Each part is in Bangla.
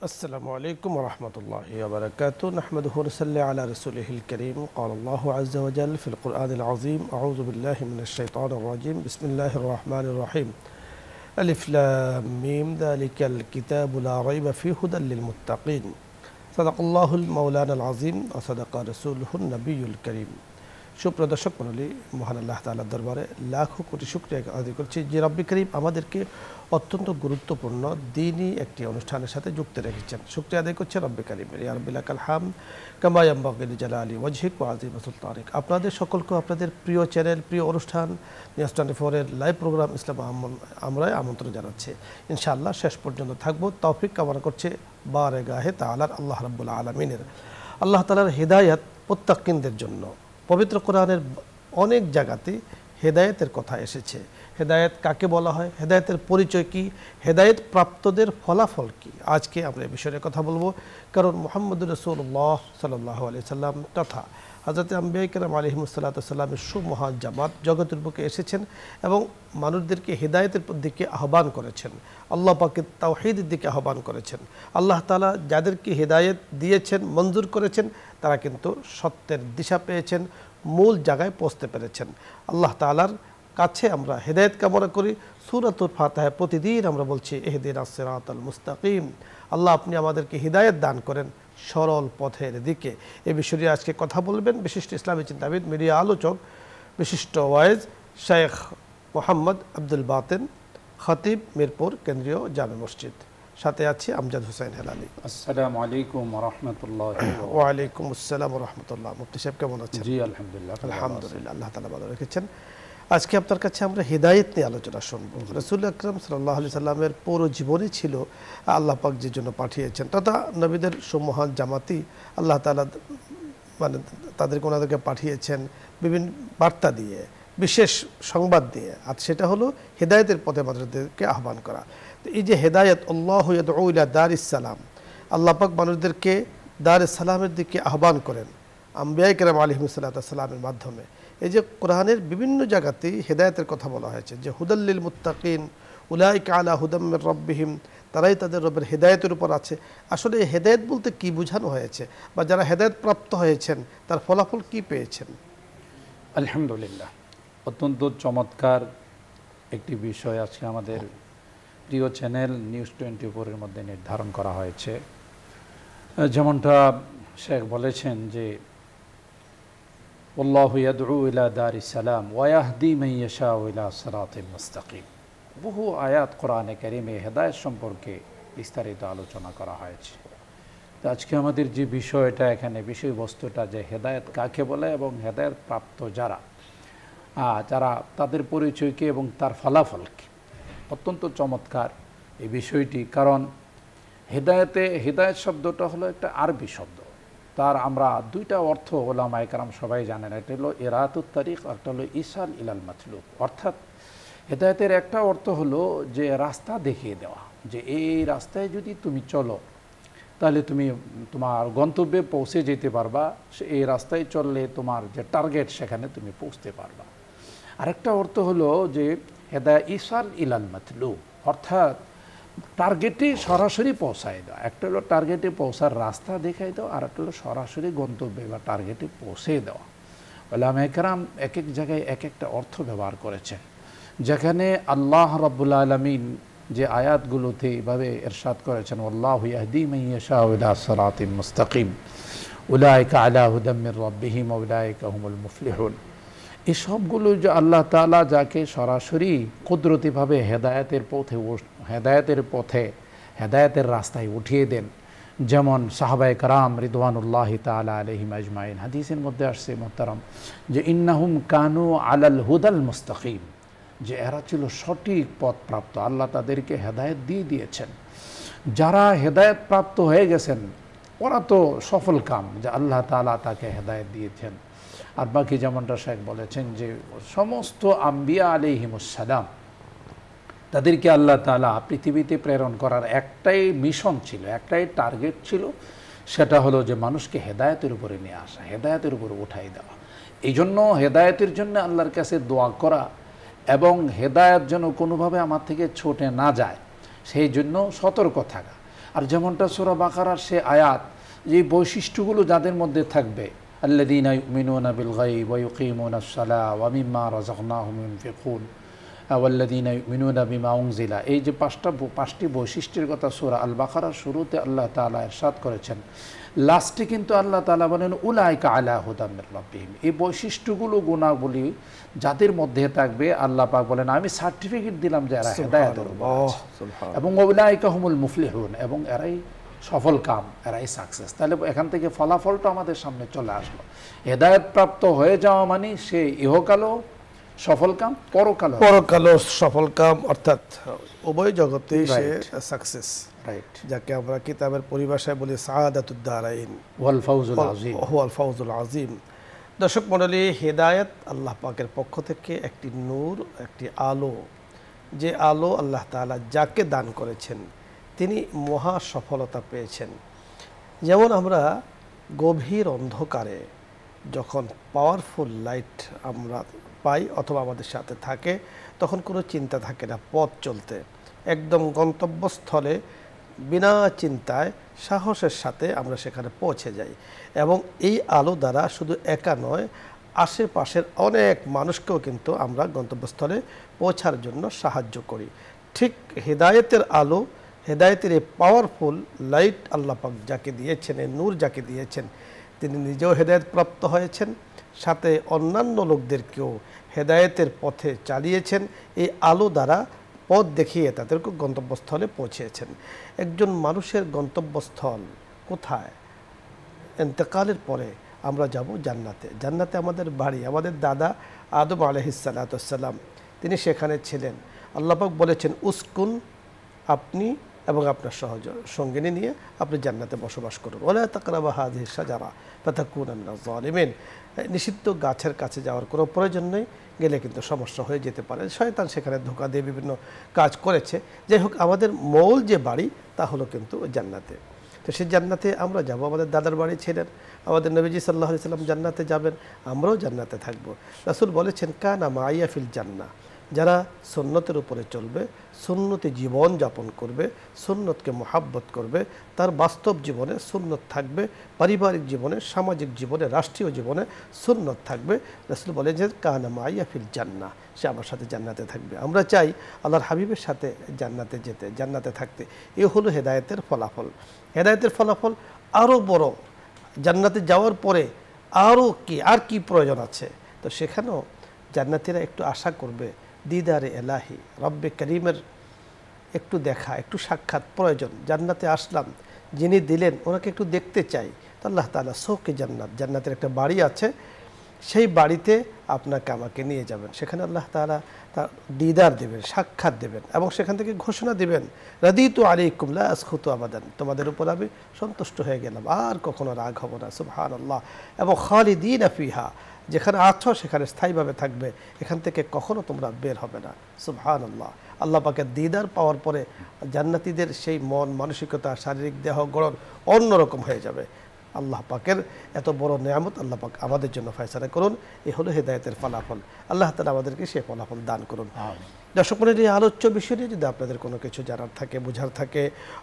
السلام عليكم ورحمة الله وبركاته نحمده ونصلي على رسوله الكريم قال الله عز وجل في القرآن العظيم أعوذ بالله من الشيطان الرجيم بسم الله الرحمن الرحيم ألف لام ميم ذلك الكتاب لا ريب فيه هدى للمتقين صدق الله المولانا العظيم وصدق رسوله النبي الكريم সুপ্রিয় দর্শক মণ্ডলী, মহান আল্লাহ তাআলার দরবারে লাখো কোটি শুকরিয়া আদায় করছি যে রব্বি করিম আমাদেরকে অত্যন্ত গুরুত্বপূর্ণ দ্বীনি একটি অনুষ্ঠানের সাথে যুক্ত রেখেছেন। শুকরিয়া আদায় করছি রব্বি করিমের। ইয়া রাব্বিল লাকাল হামদ কামা ইয়ানবাগি লিজালালি ওয়াজহিক ওয়া আযীম সুলতানিক। আপনাদের সকলকে আপনাদের প্রিয় চ্যানেল, প্রিয় অনুষ্ঠান নিউজ 24 এর লাইভ প্রোগ্রাম ইসলাম আমরা আমন্ত্রণ জানাচ্ছি। ইনশাআল্লাহ শেষ পর্যন্ত থাকবো। তৌফিক কামনা করছে বারগাহে তাআলার আল্লাহ রাব্বুল আলামিনের। আল্লাহ তাআলার হিদায়াত মুত্তাকিনদের জন্য পবিত্র কোরআনের অনেক জায়গাতে হেদায়েতের কথা এসেছে। হেদায়েত কাকে বলা হয়, হেদায়েতের পরিচয় কি, হেদায়েত প্রাপ্তদের ফলাফল কি, আজকে আমরা এই বিষয়ে কথা বলবো। কারণ মুহাম্মদুর রাসূলুল্লাহ সাল্লাল্লাহু আলাইহি সাল্লাম তথা হযরত আম্বিয়া কেরাম আলাইহিমুসসালামের সুমহান জামাত জগতের বুকে এসেছেন এবং মানুষদেরকে হেদায়েতের দিকে আহ্বান করেছেন, আল্লাহ পাকের তাওহীদের দিকে আহ্বান করেছেন। আল্লাহ তাআলা যাদেরকে হেদায়েত দিয়েছেন, মঞ্জুর করেছেন, তারা কিন্তু সত্যের দিশা পেয়েছেন, মূল জায়গায় পৌঁছতে পেরেছেন। আল্লাহ তাআলার কাছে আমরা হেদায়েত কামনা করি। সূরাতুল ফাতিহায় প্রতিদিন আমরা বলছি ইহদিনাস সিরাতাল মুস্তাকিম। আল্লাহ আপনি আমাদেরকে হিদায়াত দান করেন সরল পথের দিকে। এই বিষয়ে আজকে কথা বলবেন বিশিষ্ট ইসলামী চিন্তাবিদ, মিডিয়া আলোচক, বিশিষ্ট ওয়াইজ শেখ মোহাম্মদ আব্দুল বাতেন, খতিব, মিরপুর কেন্দ্রীয় জামে মসজিদ। সাথে আছি আমজাদ হোসেন হেলালি। আসসালামু আলাইকুম ওয়া রাহমাতুল্লাহি ওয়া আলাইকুম আসসালাম ওয়া রাহমাতুল্লাহ। মুফতি সাহেব কেমন আছেন? জি আলহামদুলিল্লাহ। আলহামদুলিল্লাহ, আল্লাহ তাআলা ভালো রেখেছেন। আজকে আপনার কাছে আমরা হিদায়াত নিয়ে আলোচনা শুনবো। রাসূল আকরাম সাল্লাল্লাহু আলাইহি সাল্লামের পুরো জীবনই ছিল আল্লাহ পাক যে জন্য পাঠিয়েছেন, তথা নবীদের সুমহান জামাতি আল্লাহ তাআলা মানে তাদেরকে ওনাদেরকে পাঠিয়েছেন বিভিন্ন বার্তা দিয়ে, বিশেষ সংবাদ দিয়ে, আর সেটা হলো হেদায়েতের পথে মানুষদেরকে আহ্বান করা। তো এই যে হেদায়েত, আল্লাহু ইয়াদউ ইলা দারিস সালাম, আল্লাহ পাক মানুষদেরকে দারিস সালামের দিকে আহ্বান করেন আম্বিয়া কেরাম আলাইহিমুসসালামের মাধ্যমে। এই যে কোরআনের বিভিন্ন জায়গাতেই হেদায়েতের কথা বলা হয়েছে যে হুদাল্লিল মুত্তাকিন উলাইকা আলা হুদাম মির রাব্বিহিম, তারাই তাদের রবের হেদায়েতের উপর আছে। আসলে হেদায়েত বলতে কি বোঝানো হয়েছে, বা যারা হেদায়েত প্রাপ্ত হয়েছেন তার ফলাফল কি পেয়েছেন? আলহামদুলিল্লাহ, অত্যন্ত চমৎকার একটি বিষয় আজকে আমাদের প্রিয় চ্যানেল নিউজ 24 এর মধ্যে নির্ধারণ করা হয়েছে। যেমনটা শেখ বলেছেন যে আল্লাহু ইয়াদউ ইলা দারিস সালাম ওয়া ইয়াহদি মান ইয়াশাউ ইলা সিরাতিল মুস্তাকিম। বহু আয়াত কোরআনে কারীমে হেদায়েত সম্পর্কে বিস্তারিত আলোচনা করা হয়েছে। তো আজকে আমাদের যে বিষয়টা, এখানে বিষয়বস্তুটা যে হেদায়েত কাকে বলে এবং হেদায়েত প্রাপ্ত যারা তাদের পরিচয় কি এবং তার ফলাফল কি, অত্যন্ত চমৎকার এই বিষয়টি। কারণ হেদায়েত শব্দটা হলো একটা আরবি শব্দ, তার আমরা দুইটা অর্থ ওলামায়ে কেরাম সবাই জানেন। একটা হলো ইরাতুত তারিক, একটা হলো ইসাল ইলাল মাতলুব। অর্থাৎ হেদায়েতের একটা অর্থ হলো যে রাস্তা দেখিয়ে দেওয়া, যে এই রাস্তায় যদি তুমি চলো তাহলে তুমি তোমার গন্তব্যে পৌঁছে যেতে পারবা, এই রাস্তায় চললে তোমার যে টার্গেট সেখানে তুমি পৌঁছতে পারবা। আরেকটা অর্থ হলো যে ইসাল ইলাল মাতলুব, অর্থাৎ টার্গেটে সরাসরি পৌঁছায় দেওয়া। একটা হলো টার্গেটে পৌঁছার রাস্তা দেখাই দেওয়া, আর একটা হলো সরাসরি গন্তব্যে বা টার্গেটে পৌঁছে দেওয়া। ওলামায়ে কেরাম এক এক জায়গায় এক একটা অর্থ ব্যবহার করেছেন। যেখানে আল্লাহ রাব্বুল আলামিন যে আয়াতগুলোতে এভাবে ইরশাদ করেছেন আল্লাহু ইয়াহদি মান ইয়াশাউ ইলা সিরাতিল মুস্তাকিম উলাইকা আলা হুদাম মির রাব্বিহিম ওয়া উলাইকা হুমুল মুফলিহুন, এই সবগুলো যে আল্লাহ তাআলা যাকে সরাসরি কুদরতিভাবে হেদায়েতের রাস্তায় উঠিয়ে দেন, যেমন সাহাবায়ে কেরাম রিদওয়ানুল্লাহি তাআলা আলাইহিম আজমাইন। হাদিসের মধ্যে আসছে মুহতারাম যে ইন্নাহুম কানু আলাল হুদাল মুস্তাকিম, যে এরা ছিল সঠিক পথ প্রাপ্ত। আল্লাহ তাদেরকে হেদায়েত দিয়ে দিয়েছেন। যারা হেদায়েত প্রাপ্ত হয়ে গেছেন ওরা তো সফল কাম, যে আল্লাহ তাআলা তাকে হেদায়েত দিয়েছেন। আর বাকি যেমনটা শেখ বলেছেন যে সমস্ত আম্বিয়া আলাইহিমুসসালাম তাদেরকে আল্লাহ তাআলা পৃথিবীতে প্রেরণ করার একটাই মিশন ছিল, একটাই টার্গেট ছিল, সেটা হলো যে মানুষকে হেদায়েতের উপরে নিয়ে আসা, হেদায়েতের উপরে উঠাই দেওয়া। এই জন্য হেদায়েতের জন্য আল্লাহর কাছে দোয়া করা এবং হেদায়েত যেন কোনোভাবে আমার থেকে ছুটে না যায় সেই জন্য সতর্ক থাকা। আর যেমনটা সূরা বাকারার সে আয়াত, যে বৈশিষ্ট্যগুলো যাদের মধ্যে থাকবে, আল্লাযীনা ইউমিনুনা বিল গায়ব ওয়া ইউকিমুনাস সালাহ ওয়া মিম্মা রাযাকনাহুম ইউনফিকুন ওয়াল্লাযীনা ইউমিনুনা বিমা উনজিলা, এই যে পাঁচটি বৈশিষ্ট্যের কথা সূরা আল বাকারার শুরুতে আল্লাহ তাআলা ইরশাদ করেছেন, লাস্টে কিন্তু আল্লাহ তাআলা বলেন উলাইকা আলা হুদাম মির রাব্বিহিম। এই বৈশিষ্ট্যগুলো গুণাবলী যাদের মধ্যে থাকবে, আল্লাহ পাক বলেন আমি সার্টিফিকেট দিলাম যে এরা হেদায়েতের উপর আছে, এবং উলাইকা হুমুল মুফলিহুন, এবং এরাই সফল কাম, এরাই সাকসেস। তাহলে এখান থেকে ফলাফলটা আমাদের সামনে চলে আসলো। হেদায়েত প্রাপ্ত হয়ে যাওয়া মানে সে ইহকালও সফল কাম, পরকালও সফল কাম, অর্থাৎ উভয় জগতেই সে সাকসেস। রাইট, যাকে আমরা কিতাবের পরিভাষায় বলি সাআদাতুদ দারাইন ওয়াল ফাউজুল আযীম, ওয়াল ফাউজুল আযীম। দর্শক মণ্ডলী, হেদায়েত আল্লাহ পাকের পক্ষ থেকে একটি নূর, একটি আলো, যে আলো আল্লাহ তাআলা যাকে দান করেছেন তিনি মহা সফলতা পেয়েছেন। যেমন আমরা গভীর অন্ধকারে যখন পাওয়ারফুল লাইট আমরা পাই অথবা আমাদের সাথে থাকে, তখন কোনো চিন্তা থাকে না পথ চলতে, একদম গন্তব্যস্থলে বিনা চিন্তায় সাহসের সাথে আমরা সেখানে পৌঁছে যাই। এবং এই আলো দ্বারা শুধু একা নয়, আশেপাশের অনেক মানুষকেও কিন্তু আমরা গন্তব্যস্থলে পৌঁছার জন্য সাহায্য করি। ঠিক হেদায়েতের আলো, হেদায়েতের এই পাওয়ারফুল লাইট আল্লাহ পাক যাকে দিয়েছেন, এই নূর যাকে দিয়েছেন, তিনি নিজেও হেদায়েত প্রাপ্ত হয়েছেন, সাথে অন্যান্য লোকদেরকেও হেদায়েতের পথে চালিয়েছেন। এই আলো দ্বারা পথ দেখিয়ে তাদেরকে গন্তব্যস্থলে পৌঁছেছেন। একজন মানুষের গন্তব্যস্থল কোথায়? ইন্তেকালের পরে আমরা যাব জান্নাতে। জান্নাতে আমাদের বাড়ি। আমাদের দাদা আদম আলাইহিসসালাম তিনি সেখানে ছিলেন। আল্লাহ পাক বলেছেন উসকুন, আপনি এবং আপনার সঙ্গিনী নিয়ে আপনি জান্নাতে বসবাস করুন। ওয়ালা তাকরাবা হাযিহি শাজারা ফাতাকুনা মিনাজ জালিমিন। নিষিদ্ধ গাছের কাছে যাওয়ার কোনো প্রয়োজন নেই, গেলে কিন্তু সমস্যা হয়ে যেতে পারে। শয়তান সেখানে ধোঁকা দিয়ে বিভিন্ন কাজ করেছে। যাই হোক, আমাদের মূল যে বাড়ি তা হলো কিন্তু জান্নাতে। তো সেই জান্নাতে আমরা যাব। আমাদের দাদার বাড়ি ছিলেন, আমাদের নবীজি সাল্লাল্লাহু আলাইহি সাল্লাম জান্নাতে যাবেন, আমরাও জান্নাতে থাকব। রাসূল বলেছেন কানা মাইয়া ফিল জান্নাহ, যারা সুন্নতের উপরে চলবে, সুন্নতে জীবন যাপন করবে, সুন্নতকে মহাব্বত করবে, তার বাস্তব জীবনে সুন্নত থাকবে, পারিবারিক জীবনে, সামাজিক জীবনে, রাষ্ট্রীয় জীবনে সুন্নত থাকবে। রাসূল বলেন যে কানা মাইয়া ফিল জান্নাহ, সে আমার সাথে জান্নাতে থাকবে। আমরা চাই আল্লাহর হাবিবের সাথে জান্নাতে যেতে, জান্নাতে থাকতে। এ হলো হেদায়েতের ফলাফল। হেদায়েতের ফলাফল আরও বড়। জান্নাতে যাওয়ার পরে আরও কি প্রয়োজন আছে? তো সেখানেও জান্নাতীরা একটু আশা করবে দিদারে এলাহি, রব্বে করিমের একটু দেখা, একটু সাক্ষাৎ প্রয়োজন। জান্নাতে আসলাম, যিনি দিলেন ওনাকে একটু দেখতে চাই। তো আল্লাহ তাআলা শৌকে জান্নাত, জান্নাতের একটা বাড়ি আছে, সেই বাড়িতে আপনাকে আমাকে নিয়ে যাবেন। সেখানে আল্লাহ তাআলা তার দিদার দেবেন, সাক্ষাৎ দেবেন, এবং সেখান থেকে ঘোষণা দিবেন রাদিতু আলাইকুম লা আসখুতু আবাদান, তোমাদের উপর আমি সন্তুষ্ট হয়ে গেলাম, আর কখনো রাগ হব না। সুবহানাল্লাহ। এবং খালিদিনা ফিহা, যেখানে আছো সেখানে স্থায়ীভাবে থাকবে, এখান থেকে কখনো তোমরা বের হবে না। সুবহানাল্লাহ। আল্লাহ পাকের দিদার পাওয়ার পরে জান্নাতীদের সেই মন মানসিকতা, শারীরিক দেহ গড়ন অন্যরকম হয়ে যাবে। আল্লাহ পাকের এত বড় নেয়ামত আল্লাহ পাক আমাদের জন্য ফয়সালা করুন। এই হলো হেদায়েতের ফলাফল। আল্লাহ তাআলা আমাদেরকে সেই ফলাফল দান করুন। দর্শক মণ্ডলী, এই আলোচ্য বিষয় নিয়ে যদি আপনাদের কোনো কিছু জানার থাকে, বোঝার থাকে,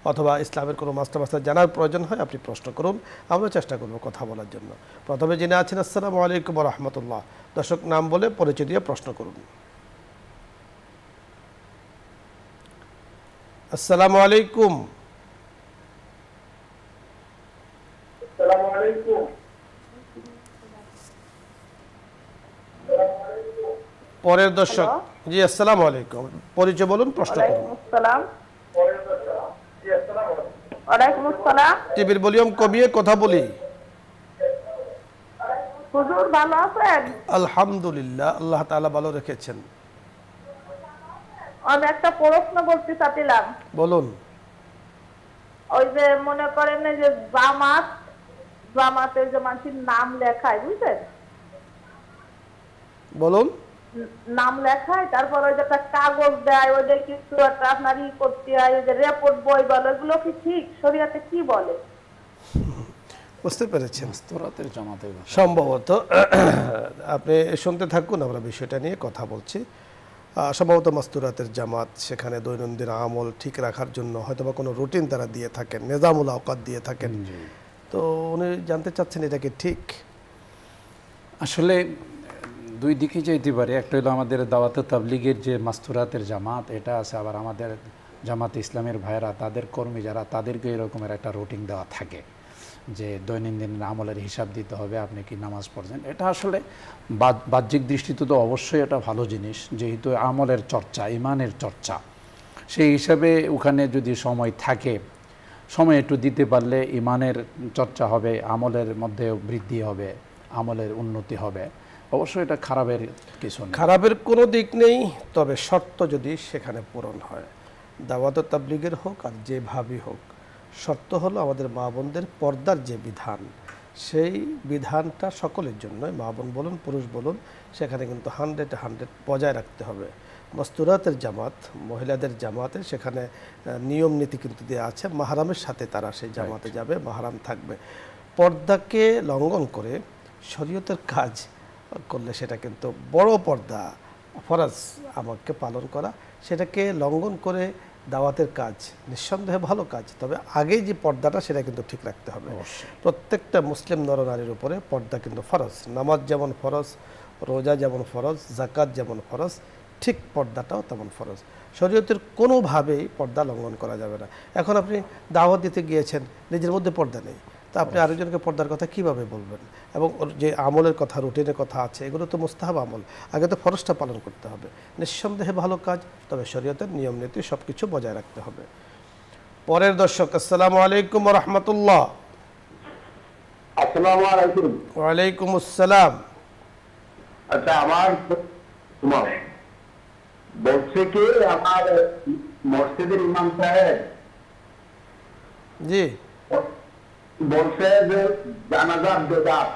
অথবা ইসলামের কোনো মাস্টার জানার প্রয়োজন হয়, আপনি প্রশ্ন করুন, আমরা চেষ্টা করব কথা বলার জন্য। প্রথমে জেনে আছেন আসসালামু আলাইকুম ওয়া রাহমাতুল্লাহ। দর্শক নাম বলে পরিচয় দিয়ে প্রশ্ন করুন। আসসালামু আলাইকুম। পরের দর্শক। জি আসসালামু আলাইকুম, পরিচয় বলুন, প্রশ্ন করুন। টিভির ভলিউম কমিয়ে কথা বলি। হুজুর ভালো আছেন? আলহামদুলিল্লাহ, আল্লাহ তাআলা ভালো রেখেছেন। আমি একটা প্রশ্ন বলতে চাচ্ছিলাম। বলুন। ওই যে মনে করেন যে জামাতের যে মানুষের নাম লেখায়, বুঝছেন? বলুন। নাম লেখায়, তারপর ওই যে একটা কাগজ দেয়, ওই যে কিছু একটা আপনার করতে হয়, ওই যে রিপোর্ট বই বলে, ওইগুলো কি ঠিক? শরীয়তে কি বলে? বুঝতে পেরেছেন? জামাতের সম্ভবত আপনি শুনতে থাকুন, আমরা বিষয়টা নিয়ে কথা বলছি। সম্ভবত মাস্তুরাতের জামাত, সেখানে দৈনন্দিন আমল ঠিক রাখার জন্য হয়তোবা কোনো রুটিন তারা দিয়ে থাকেন, নিজামুল আওকাত দিয়ে থাকেন। তো উনি জানতে চাচ্ছেন এটা কি ঠিক? আসলে দুই দিকে যেতে পারে। একটা হলো আমাদের দাওয়াতে তাবলিগের যে মাস্তুরাতের জামাত এটা আছে, আবার আমাদের জামাতে ইসলামের ভাইরা তাদের কর্মী যারা তাদেরকে এরকমের একটা রুটিন দেওয়া থাকে যে দৈনন্দিন আমলের হিসাব দিতে হবে, আপনি কি নামাজ পড়ছেন। এটা আসলে বাহ্যিক দৃষ্টিতে তো অবশ্যই এটা ভালো জিনিস, যেহেতু আমলের চর্চা, ইমানের চর্চা, সেই হিসাবে ওখানে যদি সময় থাকে, সময় একটু দিতে পারলে ইমানের চর্চা হবে, আমলের মধ্যে বৃদ্ধি হবে, আমলের উন্নতি হবে। অবশ্যই এটা খারাপের কিছু নেই, খারাপের কোনো দিক নেই, তবে শর্ত যদি সেখানে পূরণ হয়, দাওয়াত তাবলিগের হোক আর যেভাবেই হোক, শর্ত হলো আমাদের মা বোনদের পর্দার যে বিধান, সেই বিধানটা সকলের জন্য, মা বোন বলুন পুরুষ বলুন, সেখানে কিন্তু 100% বজায় রাখতে হবে। মাস্তুরাতের জামাত, মহিলাদের জামাতে সেখানে নিয়ম নীতি কিন্তু দেওয়া আছে, মাহরামের সাথে তারা সেই জামাতে যাবে, মাহরাম থাকবে। পর্দাকে লঙ্ঘন করে শরীয়তের কাজ করলে সেটা কিন্তু বড় পর্দা, ফরজ আমাকে পালন করা, সেটাকে লঙ্ঘন করে দাওয়াতের কাজ নিঃসন্দেহে ভালো কাজ, তবে আগেই যে পর্দাটা সেটা কিন্তু ঠিক রাখতে হবে। প্রত্যেকটা মুসলিম নরনারীর উপরে পর্দা কিন্তু ফরজ। নামাজ যেমন ফরজ, রোজা যেমন ফরজ, যাকাত যেমন ফরজ, ঠিক পর্দাটাও তেমন ফরজ। শরীয়তের কোনোভাবেই পর্দা লঙ্ঘন করা যাবে না। এখন আপনি দাওয়াত দিতে গিয়েছেন, নিজের মধ্যে পর্দা নেই, তা আপনি আরেকজনকে পর্দার কথা কিভাবে বলবেন? এবং যে আমলের কথা, রুটিনের কথা আছে, এগুলো তো মুস্তাহাব আমল, আগে তো ফরজটা পালন করতে হবে। নিঃসন্দেহে ভালো কাজ, তবে শরীয়তের নিয়ম নীতি সব কিছু বজায় রাখতে হবে। পরের দর্শক, আসসালামু আলাইকুম ওয়া রাহমাতুল্লাহ। আসসালামু আলাইকুম। ওয়ালাইকুম আসসালাম। আচ্ছা, আমার বলছে কি, আমার মসজিদের ইমাম সাহেব জি বলছে যে জানাজার বেদাত,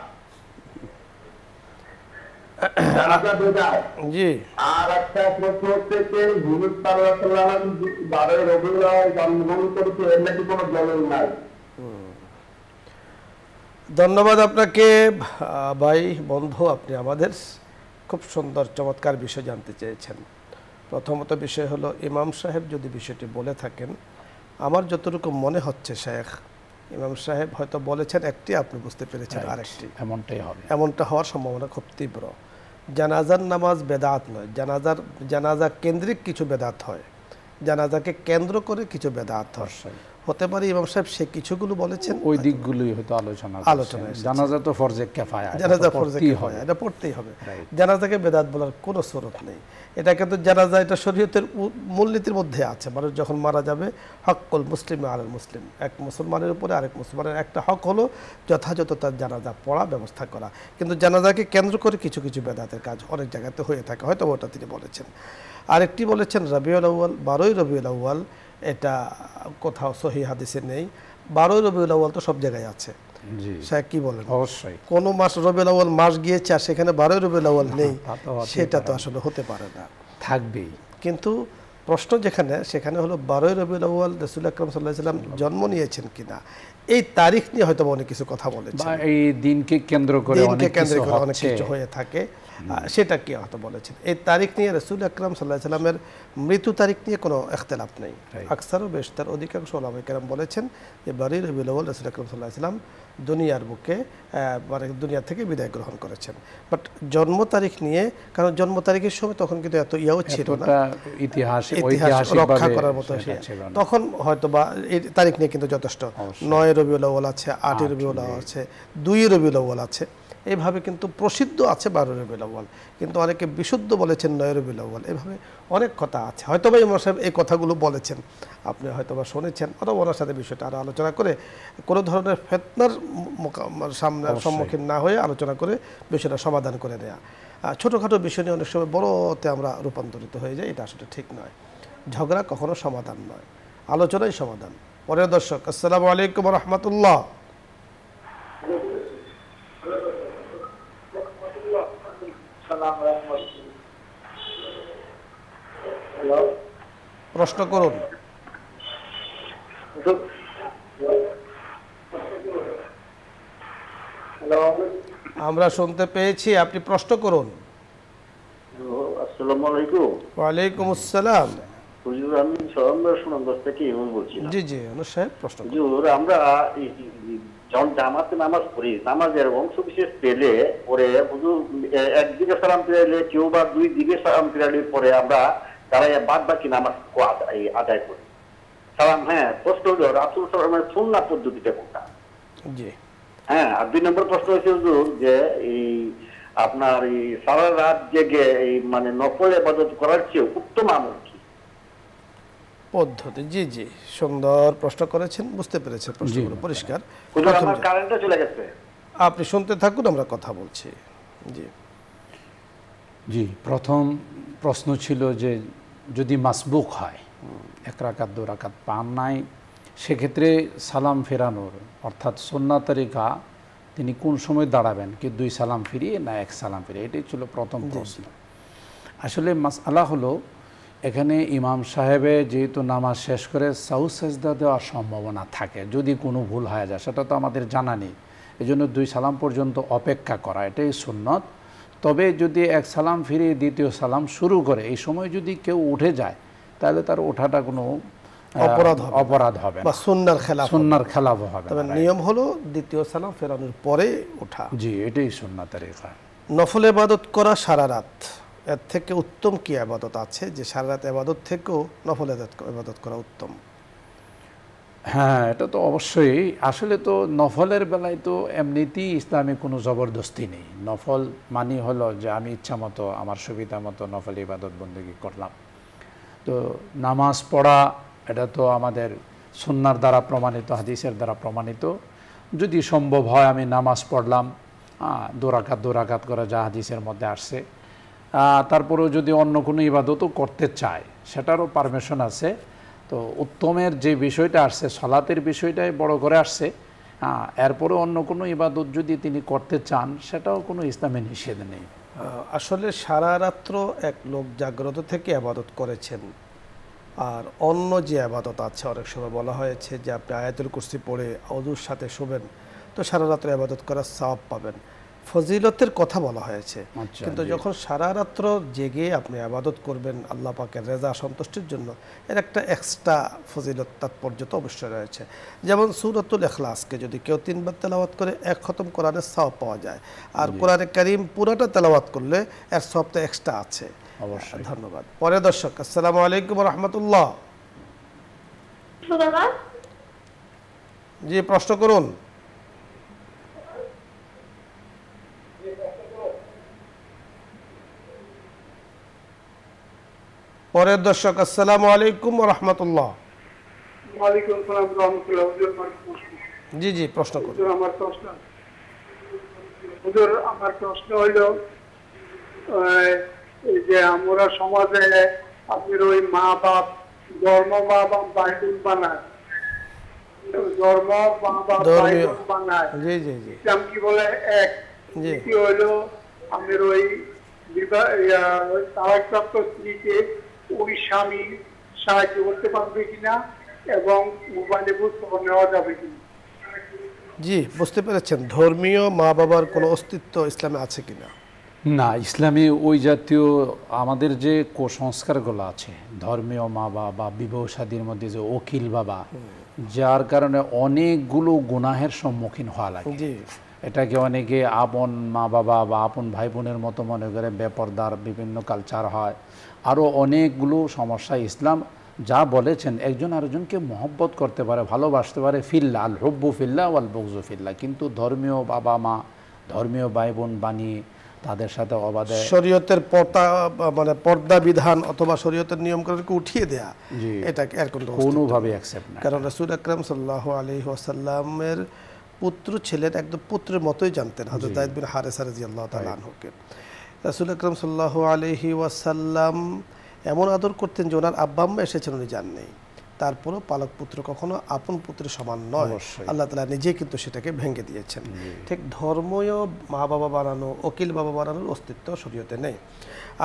জানাজা বেদাত। জি। আর একটা প্রশ্ন হচ্ছে যে হুজুর সাল্লাল্লাহু আলাইহি ওয়াসাল্লাম 12 রবিউল আউয়াল জন্মগ্রহণ করেছে, এর নাকি কোনো দলিল নাই। ধন্যবাদ আপনাকে ভাই, বন্ধু, আপনি আমাদের খুব সুন্দর চমৎকার বিষয় জানতে চেয়েছেন। প্রথমত বিষয় হলো, ইমাম সাহেব যদি বিষয়টি বলে থাকেন, আমার যতটুকু মনে হচ্ছে শেখ, ইমাম সাহেব হয়তো বলেছেন একটি, আপনি বুঝতে পেরেছেন আরেকটি, এমনটাই হবে, এমনটা হওয়ার সম্ভাবনা খুব তীব্র। জানাজার নামাজ বেদাত নয়, জানাজা কেন্দ্রিক কিছু বেদাত হয়, জানাজাকে কেন্দ্র করে কিছু বেদাত হয়। হতে পারে ইমাম সাহেব সে কিছুগুলো বলেছেন, ওই দিকগুলোই হয়তো আলোচনা। জানাজা তো ফরজে কিফায়া, জানাজা ফরজে কিফায়া, এটা পড়তেই হবে। জানাজাকে বেদাত বলার কোনো সুরত নেই। এটা কিন্তু জানাজা, এটা শরীয়তের মূলনীতির মধ্যে আছে। মানুষ যখন মারা যাবে, হক্কুল মুসলিম আলাল মুসলিম, এক মুসলমানের উপরে আরেক মুসলমানের একটা হক হলো যথাযথ তার জানাজা পড়া ব্যবস্থা করা। কিন্তু জানাজাকে কেন্দ্র করে কিছু কিছু বেদাতের কাজ অনেক জায়গাতে হয়ে থাকে, হয়তো ওটা তিনি বলেছেন। আরেকটি বলেছেন রবিউল আউয়াল, 12ই রবিউল আউয়াল, এটা কোথাও সহিহ হাদিসে নেই। 12ই রবিউল আউয়াল তো সব জায়গায় আছে। স্যার কি বলেন? অবশ্যই কোন মাস রবিউল আউয়াল মাস গিয়েছে আর সেখানে 12ই রবিউল আউয়াল নেই, সেটা তো আসলে হতে পারে না, থাকবেই। কিন্তু প্রশ্ন যেখানে, সেখানে হলো 12ই রবিউল আউয়াল রাসূল আকরাম সাল্লাল্লাহু আলাইহি ওয়াসাল্লাম জন্ম নিয়েছেন কিনা, এই তারিখ নিয়ে হয়তো অনেক কিছু কথা বলেছেন, এই দিনকে কেন্দ্র করে অনেক কিছু হয়ে থাকে, সেটা কি হয়তো বলেছেন। এই তারিখ নিয়ে রাসূল আকরাম সাল্লাল্লাহু আলাইহি ওয়াসাল্লামের মৃত্যু তারিখ নিয়ে কোনো ইখতিলাফ নেই। আকসার ও বেশতার অধিকাংশ ওলামায়ে কেরাম বলেছেন যে 12ই রবিউল আউয়াল রাসূল আকরাম সাল্লাল্লাহু আলাইহি ওয়াসাল্লাম দুনিয়ার বুকে, মানে দুনিয়া থেকে বিদায় গ্রহণ করেছেন। বাট জন্ম তারিখ নিয়ে, কারণ জন্ম তারিখের সময় তখন কিন্তু এত ইয়াও ছিল না, ইতিহাস রক্ষা করার মতো, তখন হয়তো বা এই তারিখ নিয়ে কিন্তু যথেষ্ট। 9 রবিউল আউয়াল আছে, 8 রবিউল আউয়াল আছে, 2 রবিউল আউয়াল আছে, এইভাবে কিন্তু প্রসিদ্ধ আছে 12 রবিউল আউয়াল, কিন্তু অনেকে বিশুদ্ধ বলেছেন 9 রবিউল আউয়াল। এভাবে অনেক কথা আছে, হয়তোবা ইমাম সাহেব এই কথাগুলো বলেছেন, আপনি হয়তোবা শুনেছেন, অথবা ওনার সাথে বিষয়টা আরও আলোচনা করে কোনো ধরনের ফিতনার সম্মুখীন না হয়ে আলোচনা করে বিষয়টা সমাধান করে নেওয়া। ছোটোখাটো বিষয় নিয়ে অনেক সময় বড়তে আমরা রূপান্তরিত হয়ে যাই, এটা আসলে ঠিক নয়। ঝগড়া কখনো সমাধান নয়, আলোচনাই সমাধান। পরের দর্শক, আসসালামু আলাইকুম ওয়া রাহমাতুল্লাহ। প্রশ্ন করুন। আমরা শুনতে পেয়েছি, আপনি প্রশ্ন করুন। আসসালামু আলাইকুম। ওয়ালাইকুম আসসালাম। হুজুর, আমি সরম্বর সুনামগঞ্জ থেকে ইমাম বলছিলাম। জি জি আনোয়ার সাহেব প্রশ্ন করুন। হুজুর, আমরা যখন জামাতে নামাজ পড়ি, নামাজের অংশ বিশেষ পেলে পরে হুজুর একদিকে সালাম ফিরাইলে কেউ বা দুই দিকে সালাম ফিরাইলে পরে আমরা দাঁড়াইয়া বাদ বাকি নামাজ আদায় করি সালাম। হ্যাঁ, প্রশ্ন হলো রাসূল সাল্লাল্লাহু আলাইহি ওয়াসাল্লামের সুন্নাহ পদ্ধতিটা কোনটা? জি হ্যাঁ, আর 2 নম্বর প্রশ্ন হচ্ছে হুজুর যে এই আপনার এই সারা রাত জেগে এই মানে নফল ইবাদত করার চেয়ে উত্তম আমল কি পদ্ধতি? জি জি সুন্দর প্রশ্ন করেছেন, বুঝতে পেরেছেন প্রশ্নগুলো পরিষ্কার। হুজুর, আমার কারেন্টটা চলে গেছে। আপনি শুনতে থাকুন, আমরা কথা বলছি। জি জি, প্রথম প্রশ্ন ছিল যে যদি মাসবুক হয়, 1 রাকাত 2 রাকাত পান নাই, সেক্ষেত্রে সালাম ফেরানোর অর্থাৎ সুন্নাহ তরিকা তিনি কোন সময় দাঁড়াবেন, কি 2 সালাম ফিরিয়ে না 1 সালাম ফিরিয়ে? এটাই ছিল প্রথম প্রশ্ন। আসলে মাসআলা হলো এখানে ইমাম সাহেবে যেহেতু নামাজ শেষ করে সাহু সেজদা দেওয়ার সম্ভাবনা থাকে, যদি কোনো ভুল হয়ে যায়, সেটা তো আমাদের জানা নেই। এই জন্য 2 সালাম পর্যন্ত অপেক্ষা করা এটাই সুন্নত। তবে যদি 1 সালাম ফিরিয়ে 2য় সালাম শুরু করে এই সময় যদি কেউ উঠে যায়, তাহলে তার ওঠাটা কোনো অপরাধ হবে না, বা সুন্নাহর খেলাফ হবে তবে না। নিয়ম হলো 2য় সালাম ফেরানোর পরে ওঠা। জি, এটাই সুন্নাহ তরিকা। নফল ইবাদত করা সারা রাত, এর থেকে উত্তম কি ইবাদত আছে যে সারা রাত ইবাদত থেকেও নফল ইবাদত করা উত্তম? হ্যাঁ, এটা তো অবশ্যই। আসলে তো নফলের বেলায় তো এমনিতেই ইসলামে কোনো জবরদস্তি নেই। নফল মানি হলো যে আমি ইচ্ছা মতো আমার সুবিধা মতো নফল ইবাদত বন্দেগী করলাম। তো নামাজ পড়া এটা তো আমাদের সুন্নাহর দ্বারা প্রমাণিত, হাদিসের দ্বারা প্রমাণিত। যদি সম্ভব হয় আমি নামাজ পড়লাম 2 রাকাত করে, যা হাদিসের মধ্যে আসছে। তারপরেও যদি অন্য কোনো ইবাদতও করতে চায় সেটারও পারমিশন আছে। তো উত্তমের যে বিষয়টা আসছে, সালাতের বিষয়টাই বড় করে আসছে। এরপরে অন্য কোনো ইবাদত যদি তিনি করতে চান, সেটাও কোনো ইসলামে নিষেধ নেই। আসলে সারা রাত্র এক লোক জাগ্রত থেকে ইবাদত করেছেন, আর অন্য যে ইবাদত আছে, অনেক সময় বলা হয়েছে যে আপনি আয়াতুল কুরসি পড়ে ওযুর সাথে শোবেন, তো সারা রাত্র ইবাদত করার সওয়াব পাবেন, ফজিলতের কথা বলা হয়েছে। কিন্তু যখন সারা রাত্র জেগে আপনি ইবাদত করবেন আল্লাহ পাকের রেজা সন্তুষ্টির জন্য, এর একটা এক্সট্রা ফজিলত তাৎপর্য তো অবশ্যই রয়েছে। যেমন সূরাতুল ইখলাসকে যদি কেউ 3 বার তেলাওয়াত করে 1 খতম কোরআনের সওয়াব পাওয়া যায়, আর কোরআনে কারীম পুরোটা তেলাওয়াত করলে এর সওয়াবটা এক্সট্রা আছে। অবশ্যই। ধন্যবাদ। পরে দর্শক, আসসালামু আলাইকুম ওয়া রাহমাতুল্লাহ। জি, প্রশ্ন করুন। পরের দর্শক, আসসালামু আলাইকুম ওয়া রাহমাতুল্লাহ। ওয়ালাইকুম আসসালাম ওয়া রাহমাতুল্লাহ। জি জি প্রশ্ন করুন। হুজুর, আমার প্রশ্ন হলো এই যে আমরা সমাজে আপনার ওই মা বাপ ধর্ম মা বাপ বাইবেল বানায়, ধর্ম মা বাপ বাইবেল বানায়। জি জি জি ইসলাম কি বলে? এক দ্বিতীয় হলো আপনার ওই তালাকপ্রাপ্ত স্ত্রীকে ওই স্বামী সাহায্য করতে পারবে কিনা এবং মোবাইলে খবর নেওয়া যাবে কিনা? জি, বুঝতে পেরেছেন। ধর্মীয় মা বাবার কোনো অস্তিত্ব ইসলামে আছে কিনা? না, ইসলামে ওই জাতীয় আমাদের যে কুসংস্কারগুলো আছে, ধর্মীয় মা বাবা, বিবাহ শাদীর মধ্যে যে ওকিল বাবা, যার কারণে অনেকগুলো গুনাহের সম্মুখীন হওয়া লাগে। এটাকে অনেকে আপন মা বাবা বা আপন ভাই বোনের মতো মনে করে, বেপরদার বিভিন্ন কালচার হয়, আরও অনেকগুলো সমস্যা। ইসলাম যা বলেছেন একজন আরেকজনকে মহব্বত করতে পারে, ভালোবাসতে পারে, ফিল্লা আল হুব্বু ফিল্লা ওয়াল বুগযু ফিল্লা, কিন্তু ধর্মীয় বাবা মা, ধর্মীয় ভাই বোন বানিয়ে তাদের সাথে অবাধে শরীয়তের পর্দা বিধান অথবা শরীয়তের নিয়মকানুনকে উঠিয়ে দেয়া, এটা এর কোনোভাবে অ্যাকসেপ্ট না। কারণ রাসূল আকরাম সাল্লাল্লাহু আলাইহি ওয়াসাল্লামের পুত্র ছিলেন, একদম পুত্রের মতোই জানতেন হযরত যায়েদ বিন হারেসা রাদিয়াল্লাহু তাআলা আনহুকে। রাসূল আকরাম সাল্লাল্লাহু আলাইহি ওয়াসাল্লাম এমন আদর করতেন যে ওনার আব্বা আম্মা এসেছেন, উনি যান নেই। তারপরও পালক পুত্র কখনো আপন পুত্রের সমান নয়, আল্লাহ তাআলা নিজে কিন্তু সেটাকে ভেঙে দিয়েছেন। ঠিক ধর্মীয় মা বাবা বানানো, ওকিল বাবা বানানোর অস্তিত্ব শরীয়তে নেই।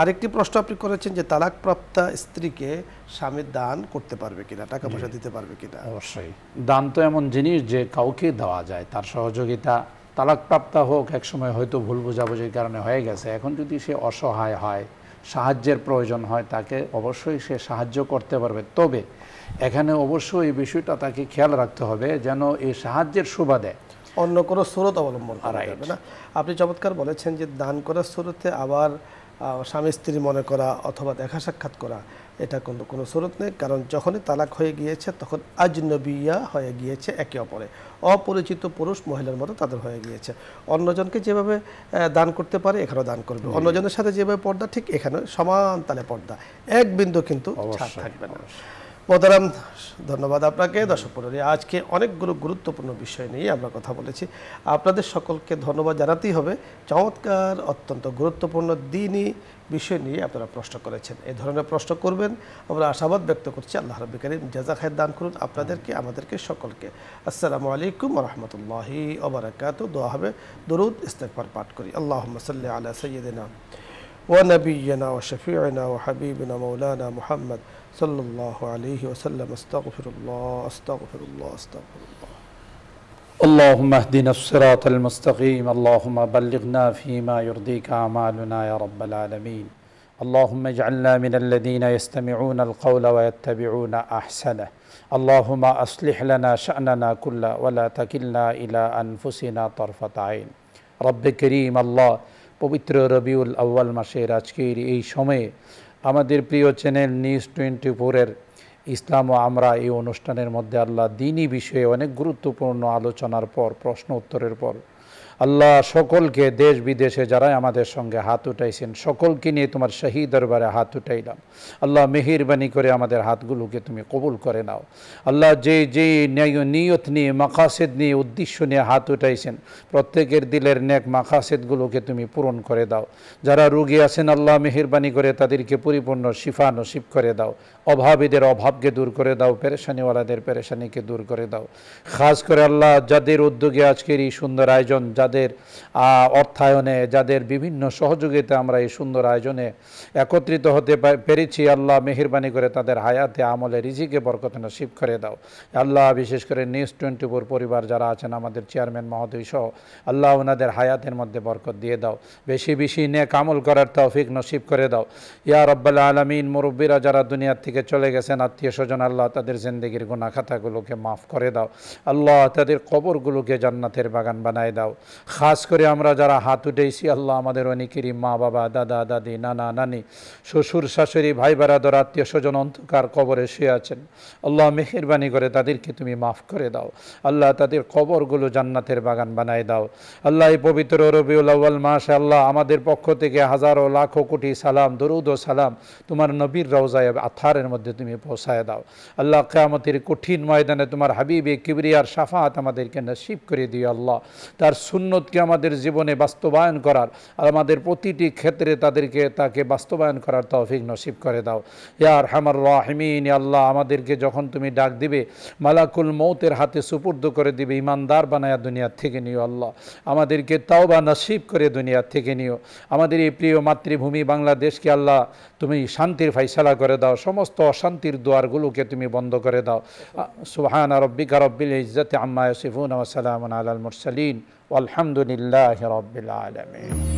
আরেকটি প্রশ্ন আপনি করেছেন যে তালাকপ্রাপ্তা স্ত্রীকে স্বামী দান করতে পারবে কিনা, টাকা পয়সা দিতে পারবে কিনা? অবশ্যই। দান তো এমন জিনিস যে কাউকে দেওয়া যায়, তার সহযোগিতা। তালাকপ্রাপ্তা হোক, একসময় হয়তো ভুল বোঝাবুঝির কারণে হয়ে গেছে, এখন যদি সে অসহায় হয়, সাহায্যের প্রয়োজন হয় তাকে অবশ্যই সে সাহায্য করতে পারবে। তবে এখানে অবশ্যই এই বিষয়টা তাকে খেয়াল রাখতে হবে যেন এই সাহায্যের সুবাদে অন্য কোনো স্রোত অবলম্বন করা যাবে না। আপনি চমৎকার বলেছেন যে দান করার স্রোতে আবার স্বামী স্ত্রী মনে করা অথবা দেখা সাক্ষাৎ করা, এটা কিন্তু কোনো স্রোত নেই। কারণ যখনই তালাক হয়ে গিয়েছে তখন আজনবিয়া হয়ে গিয়েছে একে অপরে, অপরিচিত পুরুষ মহিলার মতো তাদের হয়ে গিয়েছে। অন্যজনকে যেভাবে দান করতে পারে এখানেও দান করবে, অন্যজনের সাথে যেভাবে পর্দা ঠিক এখানে সমান তালে পর্দা, এক বিন্দু কিন্তু ছাড় থাকবে না। মোহতারাম, ধন্যবাদ আপনাকে। দর্শক মণ্ডলী, আজকে অনেকগুলো গুরুত্বপূর্ণ বিষয় নিয়ে আমরা কথা বলেছি। আপনাদের সকলকে ধন্যবাদ জানাতেই হবে, চমৎকার অত্যন্ত গুরুত্বপূর্ণ দ্বীনি বিষয় নিয়ে আপনারা প্রশ্ন করেছেন। এই ধরনের প্রশ্ন করবেন, আমরা আশাবাদ ব্যক্ত করছি। আল্লাহ রাব্বুল কারীম জাযা খায়ের দান করুন আপনাদেরকে, আমাদেরকে সকলকে। আসসালামু আলাইকুম ওয়া রাহমাতুল্লাহি ওয়া বারাকাতুহু। দোয়া হবে, দরুদ ইস্তিগফার পাঠ করি। আল্লাহুম্মা সাল্লি আলা সাইয়্যিদিনা ওয়া নাবিয়্যিনা ওয়া শাফিঈনা ওয়া হাবিবিনা মাওলানা মুহাম্মদ সাল্লাল্লাহু আলাইহি ওয়াসাল্লাম। আস্তাগফিরুল্লাহ আস্তাগফিরুল্লাহ আস্তাগফিরুল্লাহ। اللهم اهدنا الصراط المستقيم، اللهم بلغنا فيما يرضيك أعمالنا يا رب العالمين، اللهم اجعلنا من الذين يستمعون القول ويتبعون أحسنه، اللهم أصلح لنا شأننا كله ولا تكلنا إلى أنفسنا طرفة عين। رب كريم الله পবিত্র রবিউল আউয়াল মাসের আজকের এই সময়ে আমাদের প্রিয় চ্যানেল নিউজ 24-এর ইসলাম ও আমরা এই অনুষ্ঠানের মধ্যে আল্লাহ দ্বীনি বিষয়ে অনেক গুরুত্বপূর্ণ আলোচনার পর, প্রশ্ন উত্তরের পর আল্লাহ সকলকে দেশ বিদেশে যারা আমাদের সঙ্গে হাত উঠাইছেন সকলকে নিয়ে তোমার শাহী দরবারে হাত উঠাইলাম। আল্লাহ মেহেরবানি করে আমাদের হাতগুলোকে তুমি কবুল করে নাও। আল্লাহ যে যে নিয়ত নিয়ে, মাকাসেদ নিয়ে, উদ্দেশ্য নিয়ে হাত উঠাইছেন প্রত্যেকের দিলের নেক মাকাসেদগুলোকে তুমি পূরণ করে দাও। যারা রোগী আছেন আল্লাহ মেহেরবানি করে তাদেরকে পরিপূর্ণ শিফা নসিব করে দাও। অভাবীদের অভাবকে দূর করে দাও, পেরেশানিওয়ালাদের পেরেশানিকে দূর করে দাও। খাস করে আল্লাহ যাদের উদ্যোগে আজকের এই সুন্দর আয়োজন, যাদের অর্থায়নে, যাদের বিভিন্ন সহযোগিতা আমরা এই সুন্দর আয়োজনে একত্রিত হতে পেরেছি, আল্লাহ মেহেরবানি করে তাদের হায়াতে, আমলে, রিজিকে বরকত নসিব করে দাও। আল্লাহ বিশেষ করে নিউজ 24 পরিবার যারা আছেন, আমাদের চেয়ারম্যান মহোদয় সহ, আল্লাহ ওনাদের হায়াতের মধ্যে বরকত দিয়ে দাও। বেশি বেশি নেক আমল করার তৌফিক নসিব করে দাও ইয়া রাব্বাল আলামিন। মুরব্বীরা যারা দুনিয়া থেকে চলে গেছেন, আত্মীয় স্বজন, আল্লাহ তাদের জিন্দেগির গুনাহ খাতাগুলোকে মাফ করে দাও। আল্লাহ তাদের কবরগুলোকে জান্নাতের বাগান বানায় দাও। খাস করে আমরা যারা হাত উঠেছি আল্লাহ আমাদের অনেকেরই মা বাবা, দাদা দাদি, নানা নানি, শ্বশুর শাশুড়ি, ভাই বারাদর, আত্মীয় স্বজন অন্ধকার কবরে শুয়ে আছেন, আল্লাহ মেহেরবানি করে তাদেরকে তুমি মাফ করে দাও। আল্লাহ তাদের কবরগুলো জান্নাতের বাগান বানায় দাও। আল্লাহ এই পবিত্র রবিউল আউয়াল মাসে আল্লাহ আমাদের পক্ষ থেকে হাজারো লাখো কোটি সালাম, দরুদ ও সালাম তোমার নবীর রওজায়ে আথারের মধ্যে তুমি পৌঁছায় দাও। আল্লাহ কিয়ামতের কঠিন ময়দানে তোমার হাবিবে কিবরিয়ার শাফাআত আমাদেরকে নসিব করে দিও। আল্লাহ তার সুন্নতকে আমাদের জীবনে বাস্তবায়ন করার আর আমাদের প্রতিটি ক্ষেত্রে তাকে বাস্তবায়ন করার তৌফিক নসিব করে দাও ইয়া আরহামার রাহিমিন। আল্লাহ আমাদেরকে যখন তুমি ডাক দিবে মালাকুল মৌতের হাতে সুপুর্দ করে দিবে, ইমানদার বানায়া দুনিয়া থেকে নিও। আল্লাহ আমাদেরকে তাওবা নসিব করে দুনিয়া থেকে নিও। আমাদের এই প্রিয় মাতৃভূমি বাংলাদেশকে আল্লাহ তুমি শান্তির ফাইসালা করে দাও, সমস্ত অশান্তির দুয়ারগুলোকে তুমি বন্ধ করে দাও। সুবহানা রাব্বিকা রাব্বিল ইজ্জাতি আম্মা ইয়াসিফুন ওয়া সালামুন আলাল মুরসালিন ওয়ালহামদুলিল্লাহি রাব্বিল আলামিন।